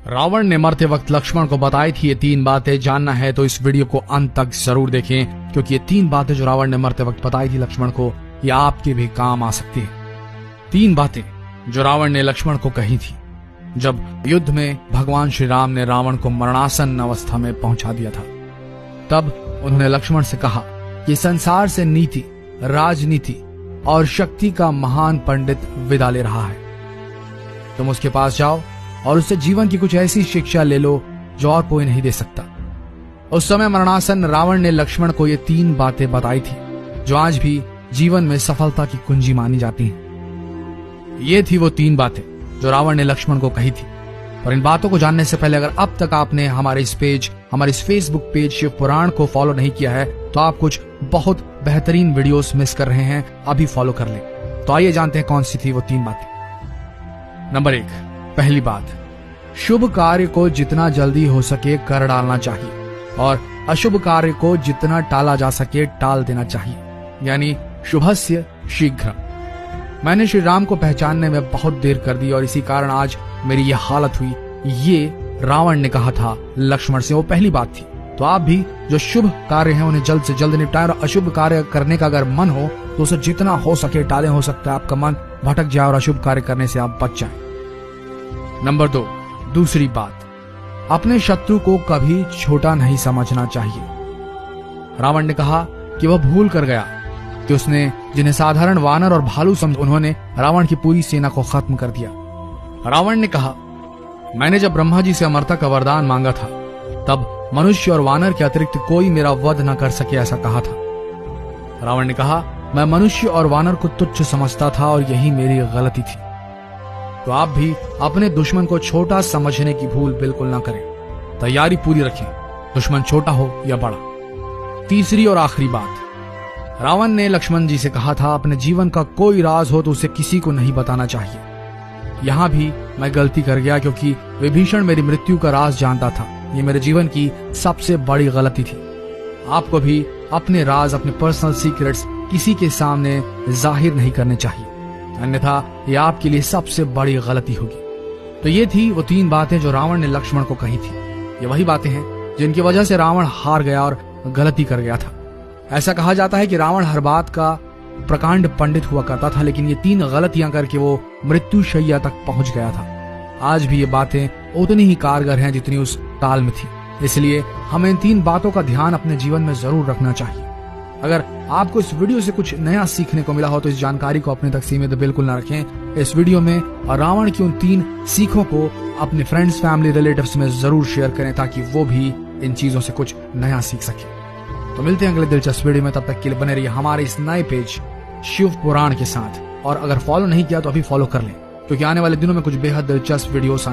रावण ने मरते वक्त लक्ष्मण को बताई थी ये 3 बातें। जानना है तो इस वीडियो को अंत तक जरूर देखें, क्योंकि ये 3 बातें जो रावण ने मरते वक्त बताई थी लक्ष्मण को, ये आपके भी काम आ सकती है। 3 बातें जो रावण ने लक्ष्मण को कही थी जब युद्ध में भगवान श्री राम ने रावण को मरणासन अवस्था में पहुंचा दिया था। तब उन्होंने लक्ष्मण से कहा कि संसार से नीति, राजनीति और शक्ति का महान पंडित विदा ले रहा है। तुम उसके पास जाओ और उससे जीवन की कुछ ऐसी शिक्षा ले लो जो और कोई नहीं दे सकता। उस समय मरणासन रावण ने लक्ष्मण को ये 3 बातें बताई थी जो आज भी जीवन में सफलता की कुंजी मानी जाती हैं। ये थी वो 3 बातें जो रावण ने लक्ष्मण को कही थी। और इन बातों को जानने से पहले अगर अब तक आपने हमारे इस फेसबुक पेज शिव पुराण को फॉलो नहीं किया है तो आप कुछ बहुत बेहतरीन वीडियोस मिस कर रहे हैं, अभी फॉलो कर लें। तो आइए जानते हैं कौन सी थी वो 3 बातें। नंबर 1, पहली बात, शुभ कार्य को जितना जल्दी हो सके कर डालना चाहिए और अशुभ कार्य को जितना टाला जा सके टाल देना चाहिए, यानी शुभस्य शीघ्रम। मैंने श्री राम को पहचानने में बहुत देर कर दी और इसी कारण आज मेरी ये हालत हुई। ये रावण ने कहा था लक्ष्मण से, वो पहली बात थी। तो आप भी जो शुभ कार्य हैं उन्हें जल्द से जल्द निपटाएं और अशुभ कार्य करने का अगर मन हो तो उसे जितना हो सके टालें। हो सकता है आपका मन भटक जाए और अशुभ कार्य करने से आप बच जाएं। नंबर 2, दूसरी बात, अपने शत्रु को कभी छोटा नहीं समझना चाहिए। रावण ने कहा कि वह भूल कर गया कि उसने जिन्हें साधारण वानर और भालू समझ, उन्होंने रावण की पूरी सेना को खत्म कर दिया। रावण ने कहा, मैंने जब ब्रह्मा जी से अमरता का वरदान मांगा था तब मनुष्य और वानर के अतिरिक्त कोई मेरा वध न कर सके, ऐसा कहा था। रावण ने कहा, मैं मनुष्य और वानर को तुच्छ समझता था और यही मेरी गलती थी। तो आप भी अपने दुश्मन को छोटा समझने की भूल बिल्कुल ना करें। तैयारी पूरी रखें, दुश्मन छोटा हो या बड़ा। तीसरी और आखिरी बात, रावण ने लक्ष्मण जी से कहा था अपने जीवन का कोई राज हो तो उसे किसी को नहीं बताना चाहिए। यहां भी मैं गलती कर गया क्योंकि विभीषण मेरी मृत्यु का राज जानता था। ये मेरे जीवन की सबसे बड़ी गलती थी। आपको भी अपने राज, अपने पर्सनल सीक्रेट्स किसी के सामने जाहिर नहीं करने चाहिए, अन्यथा ये आपके लिए सबसे बड़ी गलती होगी। तो ये थी वो 3 बातें जो रावण ने लक्ष्मण को कही थी। ये वही बातें हैं जिनकी वजह से रावण हार गया और गलती कर गया था। ऐसा कहा जाता है कि रावण हर बात का प्रकांड पंडित हुआ करता था, लेकिन ये 3 गलतियां करके वो मृत्यु शैया तक पहुंच गया था। आज भी ये बातें उतनी ही कारगर हैं जितनी उस काल में थी। इसलिए हमें इन 3 बातों का ध्यान अपने जीवन में जरूर रखना चाहिए। अगर आपको इस वीडियो से कुछ नया सीखने को मिला हो तो इस जानकारी को अपने तक सीमित बिल्कुल न रखें। इस वीडियो में रावण की उन 3 सीखों को अपने फ्रेंड्स, फैमिली, रिलेटिव्स में जरूर शेयर करें ताकि वो भी इन चीजों से कुछ नया सीख सके। तो मिलते हैं अगले दिलचस्प वीडियो में, तब तक के लिए बने रहिए हमारे इस नए पेज शिव पुराण के साथ। और अगर फॉलो नहीं किया तो अभी फॉलो कर लें, क्योंकि आने वाले दिनों में कुछ बेहद दिलचस्प वीडियोस